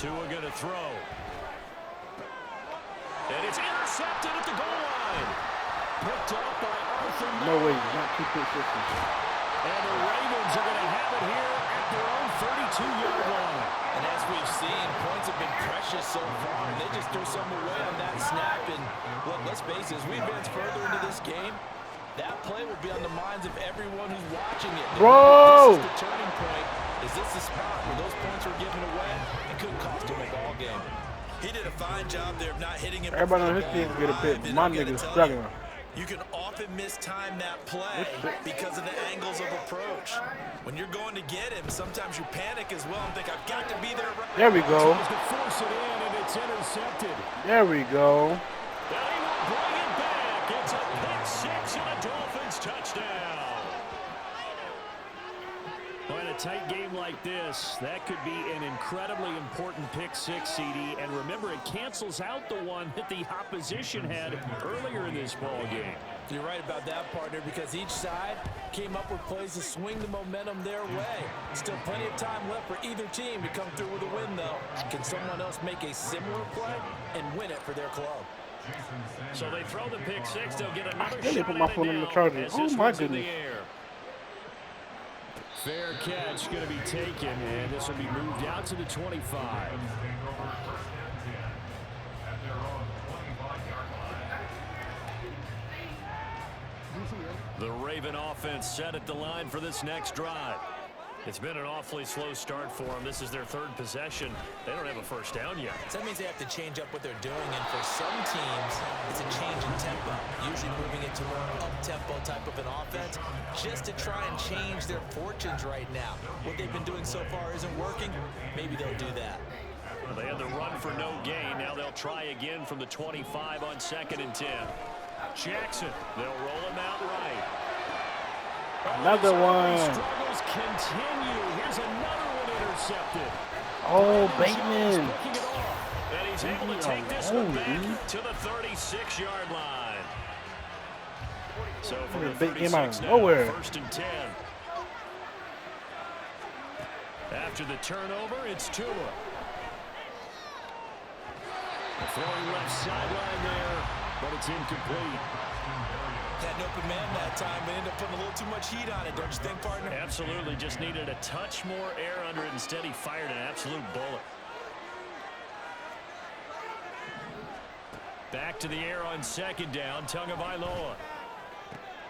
Tua going to throw. And it's intercepted at the goal line. Picked up by Arthur. No way, not 2 pick sixes. And the Ravens are going to have it here at their own 32-yard line. And as we've seen, points have been precious so far. And they just threw some away on that snap. And look, let's face it, as we advance further into this game, that play will be on the minds of everyone who's watching it. Bro! This is the turning point. Is this the spot where those points were given away? It could cost him a ball game. He did a fine job there of not hitting him. Everybody on his team get a pick. My nigga's struggling. You can often mistime that play because of the angles of approach. When you're going to get him, sometimes you panic as well and think, I've got to be there. There we go. Tries to force it in, and it's intercepted. There we go. They will bring it back. It's a pick six and a Dolphins touchdown. Well, in a tight game like this, that could be an incredibly important pick six, CD. And remember, it cancels out the one that the opposition had earlier in this ball game. You're right about that, partner, because each side came up with plays to swing the momentum their way. Still plenty of time left for either team to come through with a win, though. Can someone else make a similar play and win it for their club? So they throw the pick six. They'll get another They shot put my at phone it in the now charger. as Oh, this my one's in the goodness. air. Fair catch going to be taken, and this will be moved out to the 25. The Raven offense set at the line for this next drive. It's been an awfully slow start for them. This is their third possession. They don't have a first down yet. So that means they have to change up what they're doing, and for some teams, it's a change in tempo, usually moving it to more up-tempo type of an offense, just to try and change their fortunes right now. What they've been doing so far isn't working. Maybe they'll do that. Well, they had the run for no gain. Now they'll try again from the 25 on 2nd and 10. Jackson, they'll roll him out right. Another one. Struggles continue. Here's another one intercepted. Oh, Bateman. And he's able to take this one back to the 36-yard line. So for the 36 now, nowhere. 1st and 10. After the turnover, it's Tua. Throwing left sideline there, but it's incomplete. Had an open man that time, but ended up putting a little too much heat on it, don't you think, partner? Absolutely. Just needed a touch more air under it. Instead, he fired an absolute bullet. Back to the air on 2nd down. Tagovailoa.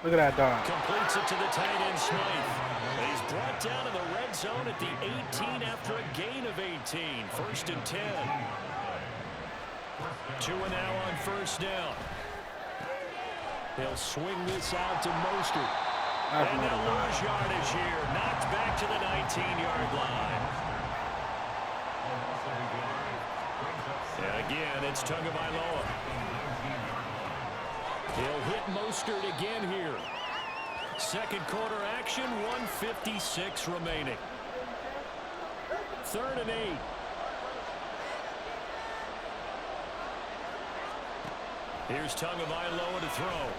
Look at that dog. Completes it to the tight end, Smythe. And he's brought down in the red zone at the 18 after a gain of 18. 1st and 10. Tua now on 1st down. They'll swing this out to Mostert. And they'll lose yardage here. Knocked back to the 19-yard line. And again, it's Tagovailoa. He'll hit Mostert again here. 2nd quarter action, 1:56 remaining. 3rd and 8. Here's Tagovailoa to throw.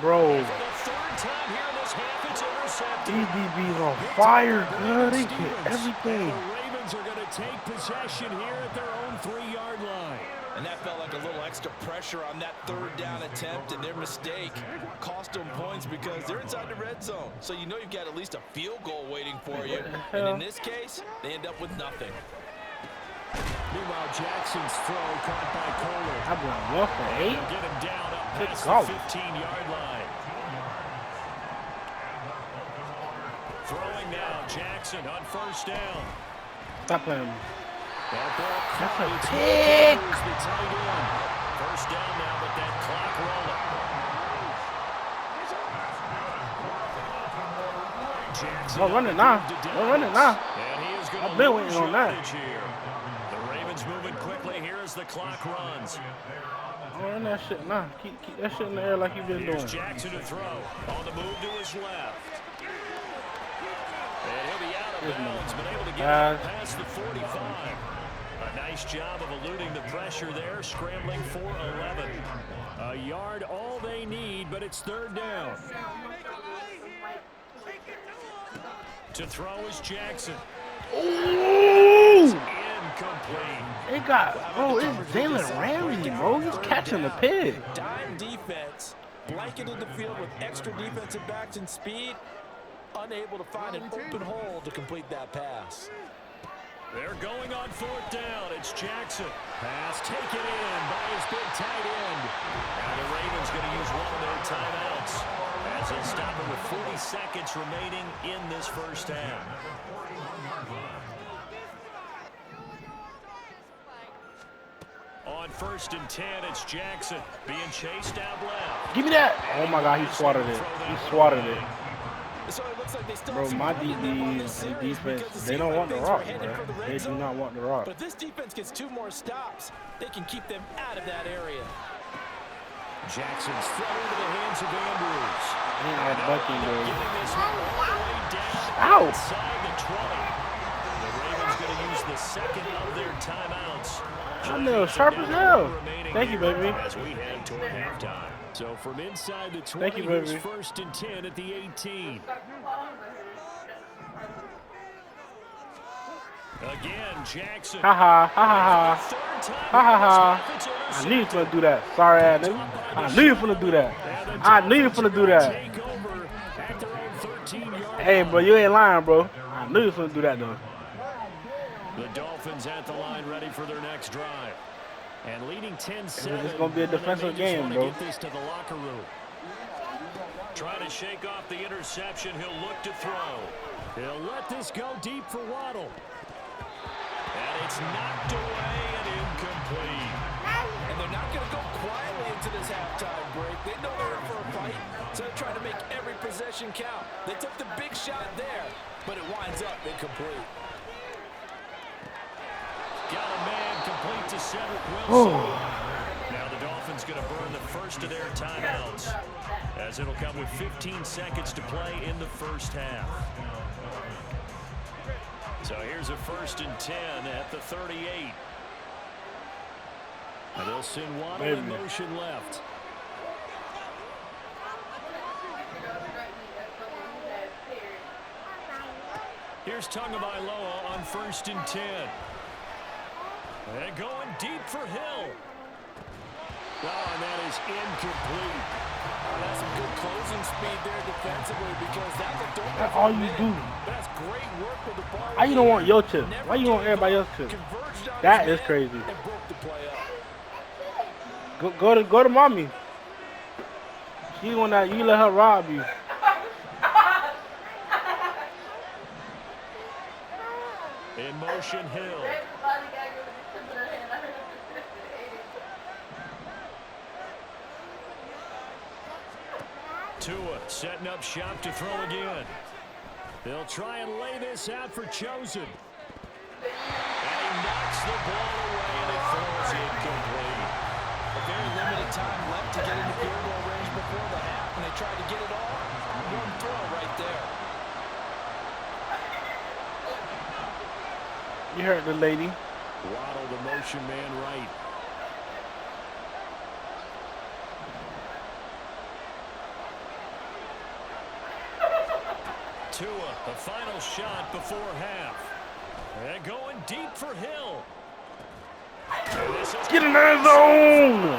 Bro. For the 3rd time here in this half, it's intercepted. These DBs on fire, good. They get everything. And the Ravens are going to take possession here at their own 3-yard line. And that felt like a little extra pressure on that 3rd down attempt, and their mistake cost them points because they're inside the red zone. So you know you've got at least a field goal waiting for you. And in this case, they end up with nothing. Meanwhile, Jackson's throw caught by Kohler. I'm going 1 for 8. They'll get him down up past the 15-yard line. Throwing now, Jackson on 1st down. Stop playing. That ball That's caught. a It's pick. the tight end. 1st down now, but that clock rolling. Jackson. Don't run it now. Don't run it now. And he is going I've to been lose waiting on that. yardage here. The Ravens moving quickly here as the clock runs. Don't run that shit now. Keep that shit in the air like you've been Here's doing. Jackson to throw. On the move to his left. And he'll be out of bounds, but able to get out past the 45. A nice job of eluding the pressure there, scrambling for 11. A yard all they need, but it's 3rd down. To throw is Jackson. Ooh! got, bro, it's Jalen Ramsey, bro. He's catching the pig. Dime defense, blanketed the field with extra defensive backs and speed, unable to find an open hole to complete that pass. They're going on 4th down. It's Jackson. Pass taken in by his big tight end. And the Ravens going to use one of their timeouts as they stop it with 40 seconds remaining in this first half. On 1st and 10, it's Jackson being chased out left. Give me that. Oh, my God, he swatted it. He swatted it. So it looks like they still Bro, my DBs and defense, they don't want the rock, bro. They do not want the rock. But if this defense gets 2 more stops, they can keep them out of that area. Jackson's thrown into the hands of Andrews. Ain't that bucking, bro. Getting this one all the way down Ow. inside the 20. The Ravens going to use the second of their timeouts. I know, sharp as hell. Thank you, baby. As we head toward halftime. So from inside the 20, Thank you, baby. here's 1st and 10 at the 18. Again, Jackson. Ha ha, ha ha ha. Ha ha ha. I knew you was gonna do that. Sorry ass nigga. I knew you was gonna do that. I knew you was gonna do that. Hey, bro, you ain't lying, bro. I knew you was gonna do that, though. The Dolphins at the line ready for their next drive. And leading 10-7. It's gonna be a defensive game, bro. Get this to the locker room. Trying to shake off the interception. He'll look to throw. He'll let this go deep for Waddle. And it's knocked away and incomplete. And they're not going to go quietly into this halftime break. They know they're in for a fight, so they're trying to make every possession count. They took the big shot there, but it winds up incomplete. Got a man complete to Cedric Wilson. Now the Dolphins going to burn the first of their timeouts, as it'll come with 15 seconds to play in the first half. So here's a 1st and 10 at the 38. And they'll send Waddle in motion left. Here's Tagovailoa on 1st and 10. And going deep for Hill. Oh, and that is incomplete. That's some good closing speed there defensively, because that looked open. That's all you do. That's great work with the ball. Why you don't want your chip? Why you want everybody else's chip? That is crazy. And broke the play up. Go to mommy. She want that, you let her rob you. In motion, Hill. Tua setting up shop to throw again. They'll try and lay this out for Chosen. And he knocks the ball away, and it falls incomplete. A very limited time left to get into field goal range before the half, and they tried to get it all. One throw right there. You heard the lady. Waddle, the motion man, right. Tua, the final shot before half. And going deep for Hill. Get in the zone!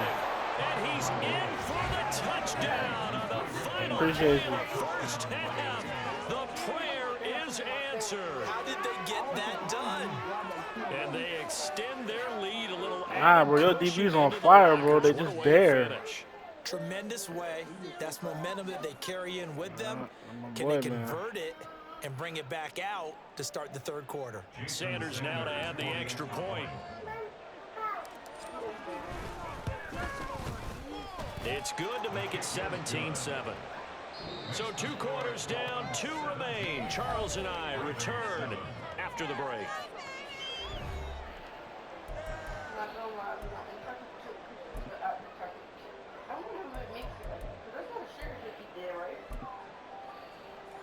And he's in for the touchdown on the final Appreciate play of the first half. The prayer is answered. How did they get that done? And they extend their lead a little. Nah, bro, your DB's on fire, bro. They just there. Tremendous way. That's momentum that they carry in with them. Can boy, they convert it and bring it back out to start the third quarter? Sanders now to add the extra point. It's good to make it 17-7. So 2 quarters down, 2 remain. Charles and I return after the break.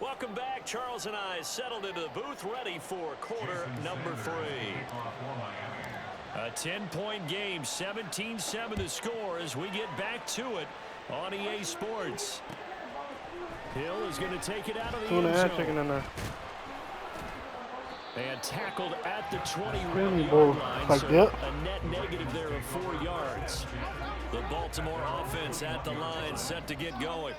Welcome back. Charles and I settled into the booth, ready for quarter number 3. A 10-point game, 17-7 the score as we get back to it on EA Sports. Hill is going to take it out of the end zone. Chicken in there. And tackled at the 21-yard Really, bro. line, Like so that. a net negative there of 4 yards. The Baltimore offense at the line, set to get going.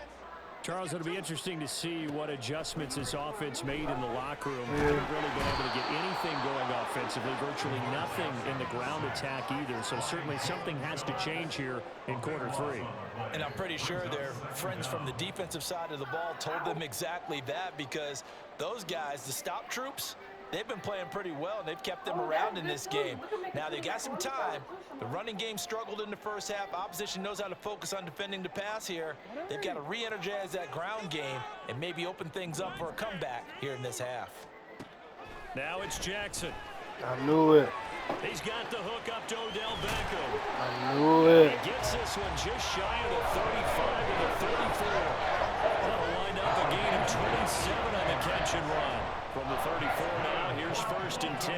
Charles, it'll be interesting to see what adjustments this offense made in the locker room. They haven't really been able to get anything going offensively, virtually nothing in the ground attack either. So certainly something has to change here in quarter 3. And I'm pretty sure their friends from the defensive side of the ball told them exactly that, because those guys, the stop troops, they've been playing pretty well, and they've kept them around in this game. Now, they got some time. The running game struggled in the first half. Opposition knows how to focus on defending the pass here. They've got to re-energize that ground game and maybe open things up for a comeback here in this half. Now it's Jackson. I knew it. He's got the hook up to Odell Beckham. I knew it. He gets this one just shy of the 35 to the 34. That'll wind up a gain of 27 on the catch and run. From the 34 now, here's 1st and 10.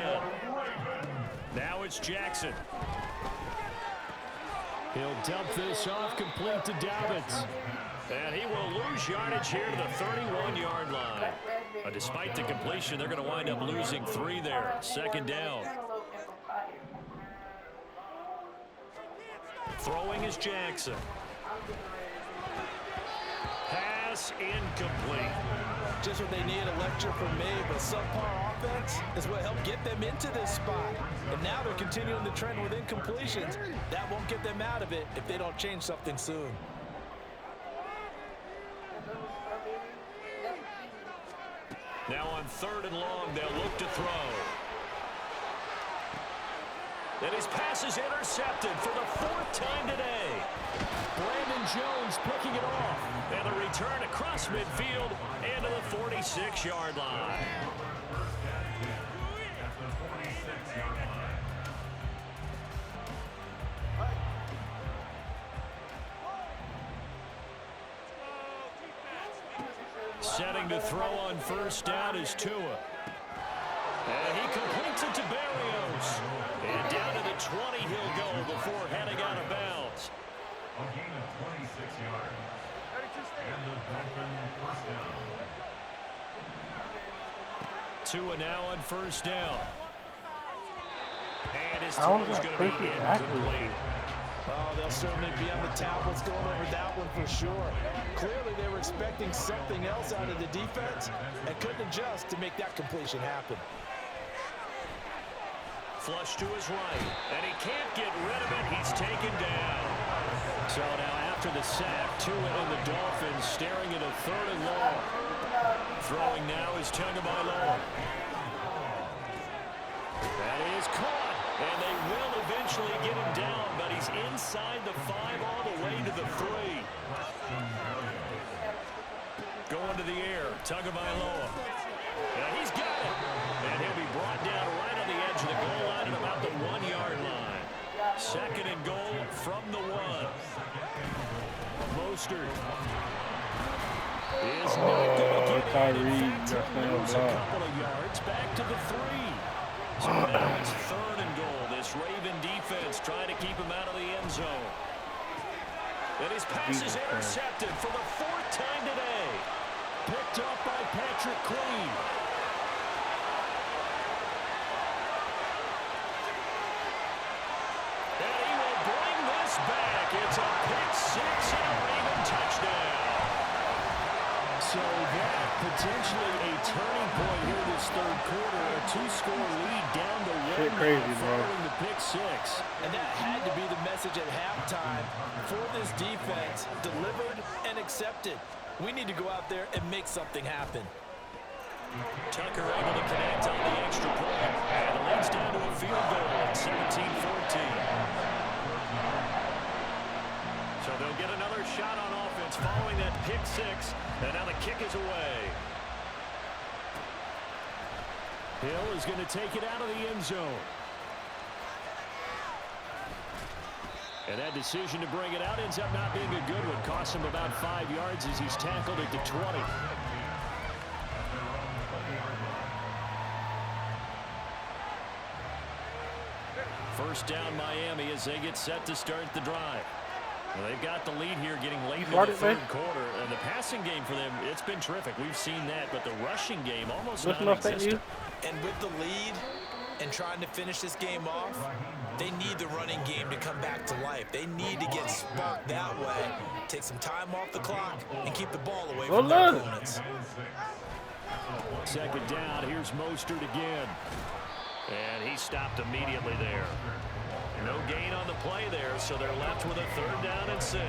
Now it's Jackson. He'll dump this off, complete to Dobbins. And he will lose yardage here to the 31-yard line. Despite the completion, they're going to wind up losing 3 there. 2nd down. Throwing is Jackson. Pass incomplete. Just what they need, a lecture from me, but subpar offense is what helped get them into this spot. And now they're continuing the trend with incompletions. That won't get them out of it if they don't change something soon. Now on 3rd and long, they'll look to throw. And his pass is intercepted for the 4th time today. Brandon Jones picking it off. And the return across midfield and to the 46-yard line. Setting to throw on 1st down is Tua. And he completes it to Berrios. And down to the 20 he'll go before heading out of bounds. A gain of 26 yards. And the Dolphin 1st down. Tua now on 1st down. And his How is throw is that going to be perfect incomplete. Oh, they'll certainly be on the tablets going over that one for sure. Clearly, they were expecting something else out of the defense and couldn't adjust to make that completion happen. Flush to his right, and he can't get rid of it. He's taken down. So now after the sack, Tua and the Dolphins staring at a 3rd and long. Throwing now is Tagovailoa. That is caught, and they will eventually get him down, but he's inside the 5 all the way to the 3. Going to the air, Tagovailoa. And he's got it. And he'll be brought down right on the edge of the goal line at about the 1-yard line. 2nd and goal from the 1. Mostert is not going to get it. In fact, he'll lose a couple of yards back to the 3. So now it's 3rd and goal. This Raven defense trying to keep him out of the end zone. And his pass is intercepted for the 4th time today. Picked up by Patrick Queen. And he will bring this back. It's a pick 6 and a Raven touchdown. So that potentially a turning point here this 3rd quarter. A 2-score lead down to 1 crazy, following the pick 6. And that had to be the message at halftime for this defense. Delivered and accepted. We need to go out there and make something happen. Tucker able to connect on the extra point. And it leads down to a field goal at 17-14. So they'll get another shot on offense following that pick 6. And now the kick is away. Hill is going to take it out of the end zone. And that decision to bring it out ends up not being a good one. Costs him about 5 yards as he's tackled at the 20. First down Miami as they get set to start the drive. Well, they've got the lead here getting late in the third quarter. And the passing game for them, it's been terrific. We've seen that, but the rushing game almost non-existent. And with the lead and trying to finish this game off, they need the running game to come back to life. They need to get sparked that way, take some time off the clock, and keep the ball away from their opponents. Second down, here's Mostert again. And he stopped immediately there. No gain on the play there, so they're left with a 3rd down and 6.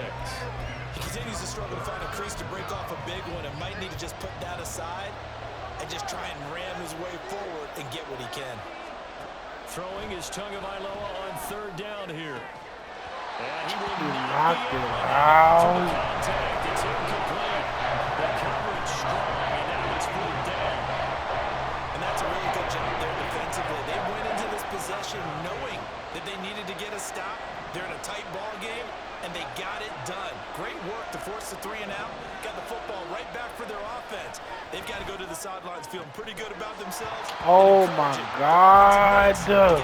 He continues to struggle to find a crease to break off a big one and might need to just put that aside and just try and ram his way forward and get what he can. Throwing is Tagovailoa on 3rd down here. And he will not be able to contact. It's incomplete. The coverage strong, and now it's 4th down. And that's a really good job there defensively. They went into this possession knowing that they needed to get a stop. They're in a tight ball game, and they got it done. Great work to force the 3 and out. Got the football right back for their offense. They've got to go to the sidelines feeling pretty good about themselves. Oh, my God. So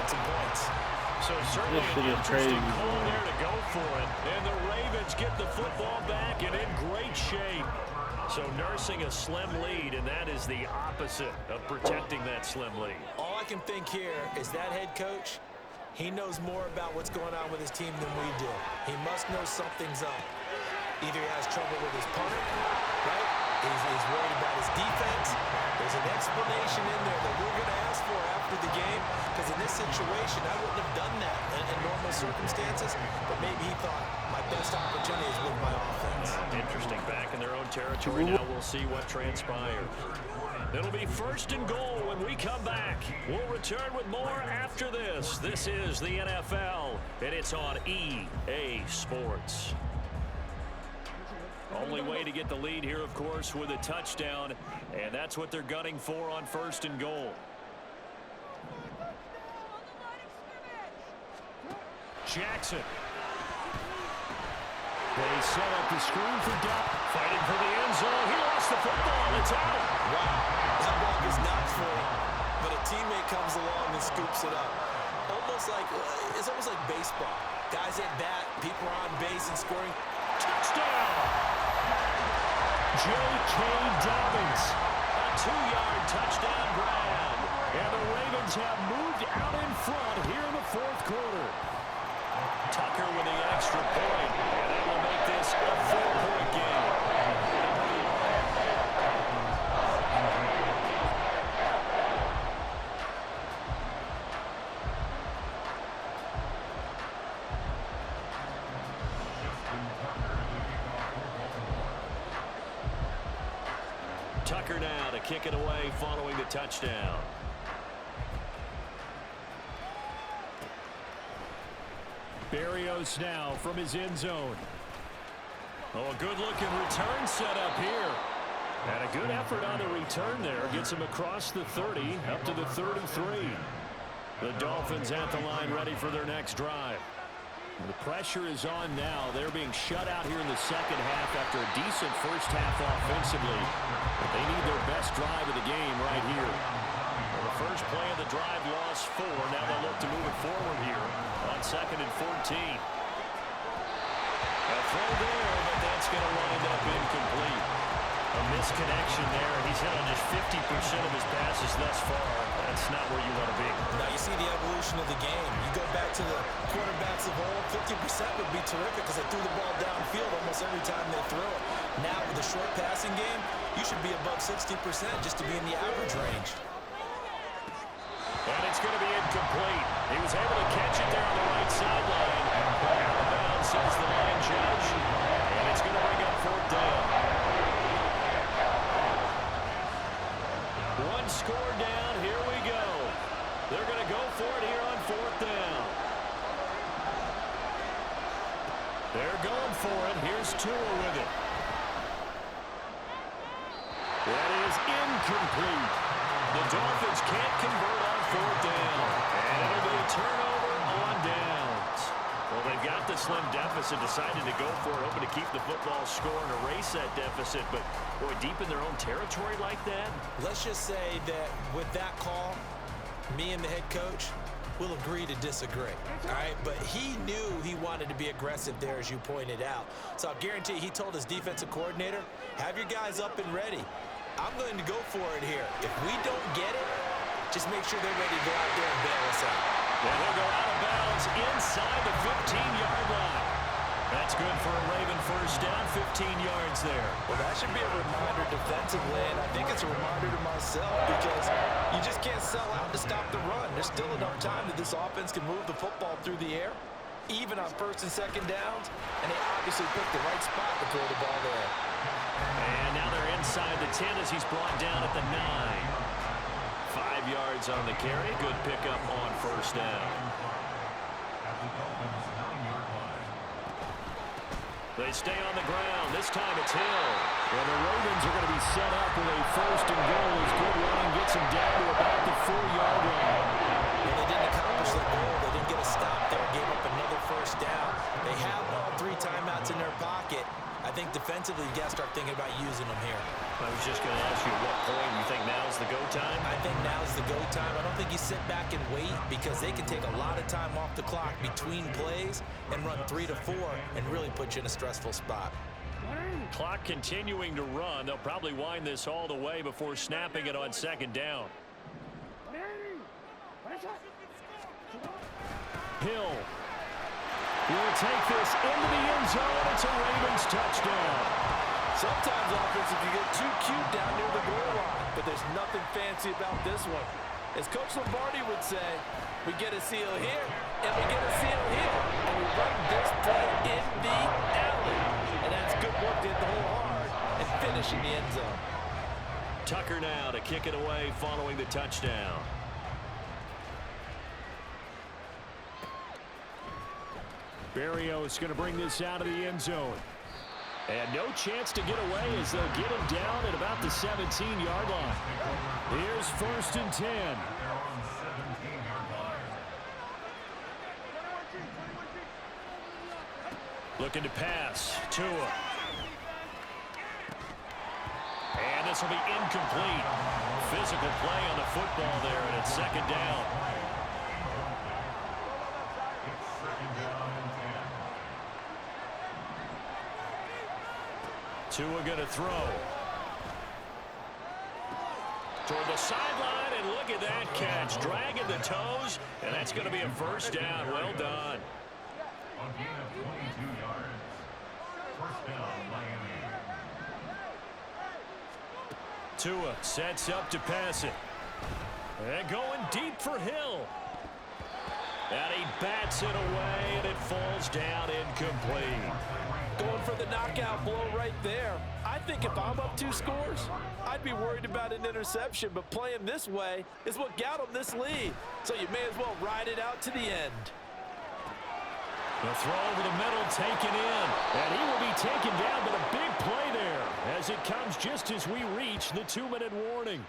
certainly an interesting call there to go for it. And the Ravens get the football back and in great shape. So nursing a slim lead, and that is the opposite of protecting that slim lead. All I can think here is that head coach, he knows more about what's going on with his team than we do. He must know something's up. Either he has trouble with his punter, right? He's worried about his defense. There's an explanation in there that we're going to ask for after the game, because in this situation, I wouldn't have done that in normal circumstances, but maybe he thought my best opportunity is with my offense. Interesting. Back in their own territory now. We'll see what transpires. It'll be 1st and goal when we come back. We'll return with more after this. This is the NFL, and it's on EA Sports. Only way to get the lead here, of course, with a touchdown, and that's what they're gunning for on 1st and goal. Jackson. They set up the screen for Duck. Fighting for the end zone. He lost the football. It's out. Wow. That ball is not free, but a teammate comes along and scoops it up. It's almost like baseball. Guys at bat, people are on base and scoring. Touchdown. J.K. Dobbins. A 2-yard touchdown grab. And the Ravens have moved out in front here in the 4th quarter. Tucker with the extra point. And that will make this a 4-point game. Tucker now to kick it away following the touchdown. Berrios now from his end zone. Oh, a good-looking return set up here. And a good effort on the return there. Gets him across the 30, up to the 33. The Dolphins at the line ready for their next drive. The pressure is on now. They're being shut out here in the second half after a decent first half offensively. But they need their best drive of the game right here. Well, the first play of the drive lost 4. Now they look to move it forward here on 2nd and 14. A throw there, but that's going to wind up incomplete. A misconnection there. He's hit on just 50% of his passes thus far. That's not where you want to be. Now you see the evolution of the game. You go back to the quarterbacks of old, 50% would be terrific because they threw the ball downfield almost every time they threw it. Now with the short passing game, you should be above 60% just to be in the average range. And it's going to be incomplete. He was able to catch it there on the right sideline. Out of bounds, says the line judge. And it's going to bring up 4th down. One score down. Here we go. They're going to go for it here on 4th down. They're going for it. Here's Tua with it. That is incomplete. The Dolphins can't convert on 4th down. And it'll be a turnover on downs. Well, they've got the slim deficit, decided to go for it, hoping to keep the football score and erase that deficit. But, boy, deep in their own territory like that. Let's just say that with that call, me and the head coach, will agree to disagree, all right? But he knew he wanted to be aggressive there, as you pointed out. So I'll guarantee he told his defensive coordinator, have your guys up and ready. I'm going to go for it here. If we don't get it, just make sure they're ready to go out there and bail us out. And he'll go out of bounds inside the 15-yard line. That's good for a Raven first down, 15 yards there. Well, that should be a reminder defensively, and I think it's a reminder to myself because you just can't sell out to stop the run. There's still enough time that this offense can move the football through the air, even on first and second downs, and they obviously picked the right spot to throw the ball there. And now they're inside the 10 as he's brought down at the 9. 5 yards on the carry. Good pickup on first down. They stay on the ground. This time it's Hill. And the Ravens are going to be set up with a first and goal as good running gets him down to about the 4-yard line. Well, they didn't accomplish their goal. They didn't get a stop there. Gave up another first down. They have all 3 timeouts in their pocket. I think defensively you got to start thinking about using them here. I was just going to ask you at what point you think now's the go time? I think now's the go time. I don't think you sit back and wait because they can take a lot of time off the clock between plays and run 3 to 4 and really put you in a stressful spot. Clock continuing to run. They'll probably wind this all the way before snapping it on second down. Hill will take this into the end zone. It's a Ravens touchdown. Sometimes offense, if you get too cute down near the goal line, but there's nothing fancy about this one. As Coach Lombardi would say, we get a seal here, and we get a seal here, and we run this play in the alley. And that's good work, did the whole hard, and finish in the end zone. Tucker now to kick it away following the touchdown. Berrios going to bring this out of the end zone. And no chance to get away as they'll get him down at about the 17-yard line. Here's first and 10. Looking to pass. Tua. And this will be incomplete. Physical play on the football there, and it's second down. Tua going to throw. Toward the sideline, and look at that catch. Dragging the toes, and that's going to be a first down. Well done. On gain of 22 yards. First down, Miami. Tua sets up to pass it. And going deep for Hill. And he bats it away, and it falls down incomplete. Going for the knockout blow right there. I think if I'm up 2 scores, I'd be worried about an interception, but playing this way is what got them this lead. So you may as well ride it out to the end. The throw over the middle taken in, and he will be taken down, but a big play there as it comes just as we reach the 2-minute warning.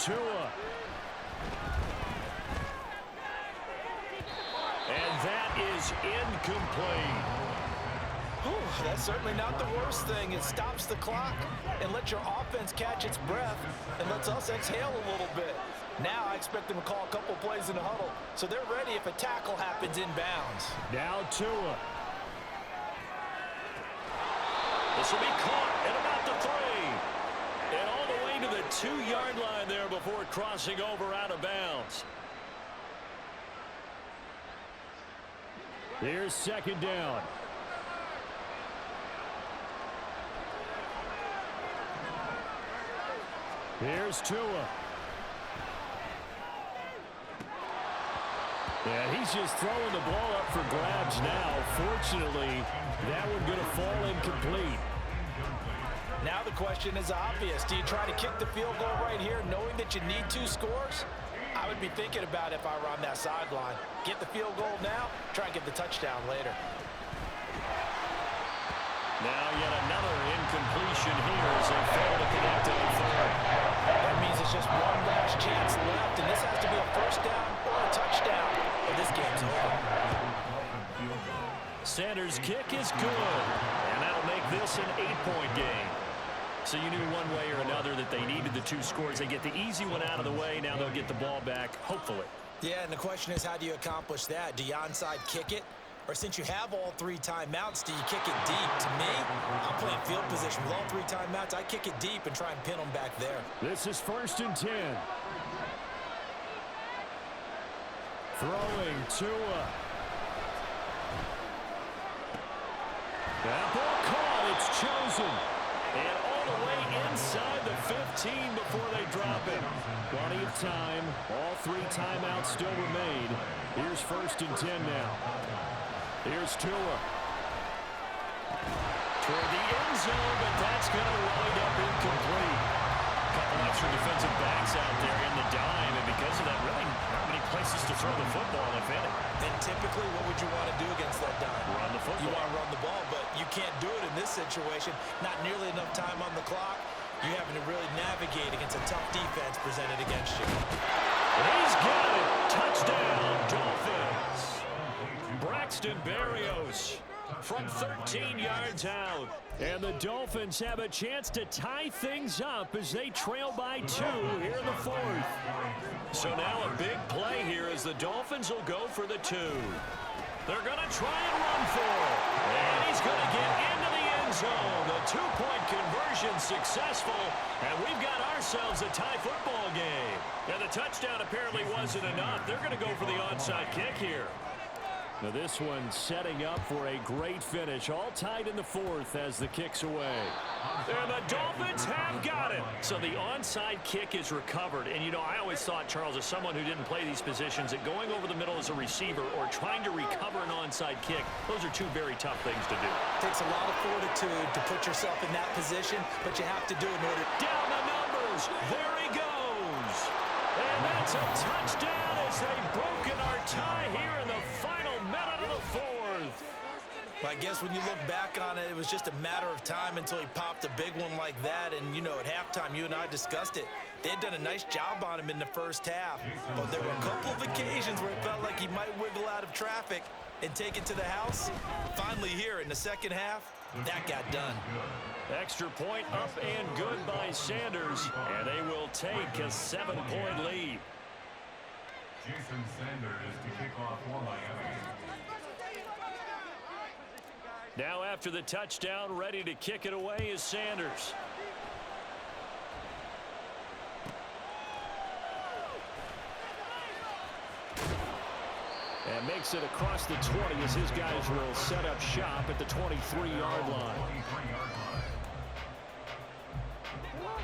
Tua. And that is incomplete. Whew, that's certainly not the worst thing. It stops the clock and lets your offense catch its breath and lets us exhale a little bit. Now I expect them to call a couple plays in the huddle, so they're ready if a tackle happens inbounds. Now Tua. This will be caught at about the 3. And all the way to the 2-yard line there before crossing over out of bounds. Here's second down. Here's Tua. And he's just throwing the ball up for grabs now. Fortunately, that one going to fall incomplete. Now the question is obvious. Do you try to kick the field goal right here knowing that you need 2 scores? I would be thinking about it if I were on that sideline. Get the field goal now, try and get the touchdown later. Now yet another incompletion here as they fail to connect on third. That means it's just one last chance left, and this has to be a first down or a touchdown, or this game's over. Sanders' kick is good, and that'll make this an 8-point game. So you knew one way or another that they needed the 2 scores. They get the easy one out of the way. Now they'll get the ball back, hopefully. Yeah, and the question is, how do you accomplish that? Do you onside kick it? Or since you have all 3 timeouts, do you kick it deep? To me, I'm playing field position with all 3 timeouts. I kick it deep and try and pin them back there. This is 1st and 10. Throwing Tua. That ball caught. It's chosen. And all the way inside the 15 before they drop it. Plenty of time. All 3 timeouts still remain. Here's 1st and 10 now. Here's Tua. Toward the end zone, but that's going to wind up incomplete. A couple extra defensive backs out there in the dime, and because of that, really not many places to throw the football, if any. And typically, what would you want to do against that dime? Run the football. You want to run the ball, but you can't do it in this situation. Not nearly enough time on the clock. You're having to really navigate against a tough defense presented against you. He's got it. Touchdown, Dolphins. Braxton Berrios from 13 yards out. And the Dolphins have a chance to tie things up as they trail by 2 here in the 4th. So now a big play here as the Dolphins will go for the 2. They're going to try and run for it. And he's going to get into the end zone. The 2-point conversion successful. And we've got ourselves a tie football game. And the touchdown apparently wasn't enough. They're going to go for the onside kick here. Now this one setting up for a great finish. All tied in the 4th as the kick's away. And the Dolphins have got it. So the onside kick is recovered. And, you know, I always thought, Charles, as someone who didn't play these positions, that going over the middle as a receiver or trying to recover an onside kick, those are 2 very tough things to do. It takes a lot of fortitude to put yourself in that position, but you have to do it in order. Down the numbers. There he goes. And that's a touchdown as they've broken our tie here in the final minute of the 4th. I guess when you look back on it, it was just a matter of time until he popped a big one like that. And, you know, at halftime, you and I discussed it. They had done a nice job on him in the first half. But there were a couple of occasions where it felt like he might wiggle out of traffic and take it to the house. Finally here in the second half, that got done. Extra point up and good by Sanders. And they will take a 7-point lead. Jason Sanders to kick off for Miami. Now after the touchdown, ready to kick it away is Sanders. And makes it across the 20 as his guys will set up shop at the 23-yard line.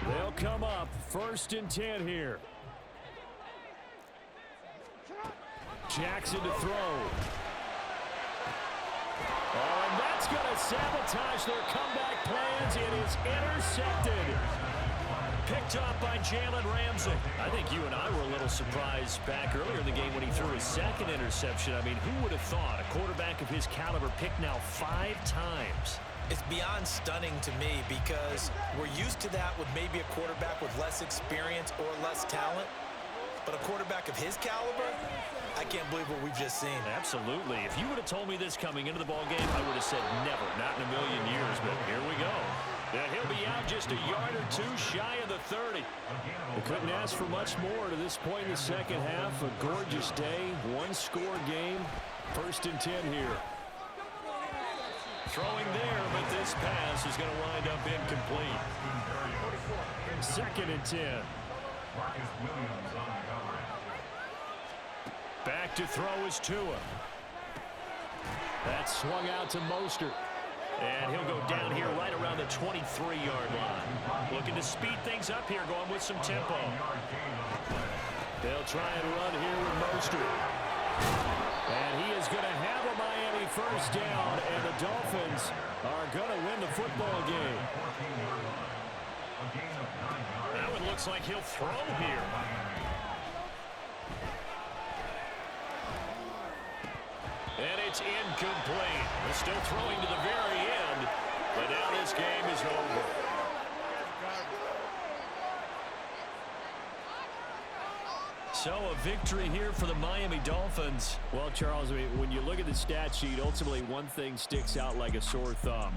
They'll come up 1st and 10 here. Jackson to throw. Oh, and that's going to sabotage their comeback plans. It is intercepted. Picked up by Jalen Ramsey. I think you and I were a little surprised back earlier in the game when he threw his 2nd interception. I mean, who would have thought a quarterback of his caliber picked now 5 times? It's beyond stunning to me because we're used to that with maybe a quarterback with less experience or less talent. But a quarterback of his caliber, I can't believe what we've just seen. Absolutely. If you would have told me this coming into the ballgame, I would have said never, not in a million years. But here we go. And he'll be out just a yard or 2 shy of the 30. They couldn't ask for much more to this point in the second half. A gorgeous day, 1-score game. 1st and 10 here. Throwing there, but this pass is going to wind up incomplete. 2nd and 10. Marcus Williams on the coverage. Back to throw is Tua. That's swung out to Mostert. And he'll go down here right around the 23-yard line. Looking to speed things up here, going with some tempo. They'll try and run here with Mostert. And he is going to have a Miami first down, and the Dolphins are going to win the football game. That one looks like he'll throw here. And it's incomplete. They're still throwing to the very end. But now this game is over. So a victory here for the Miami Dolphins. Well, Charles, when you look at the stat sheet, ultimately one thing sticks out like a sore thumb.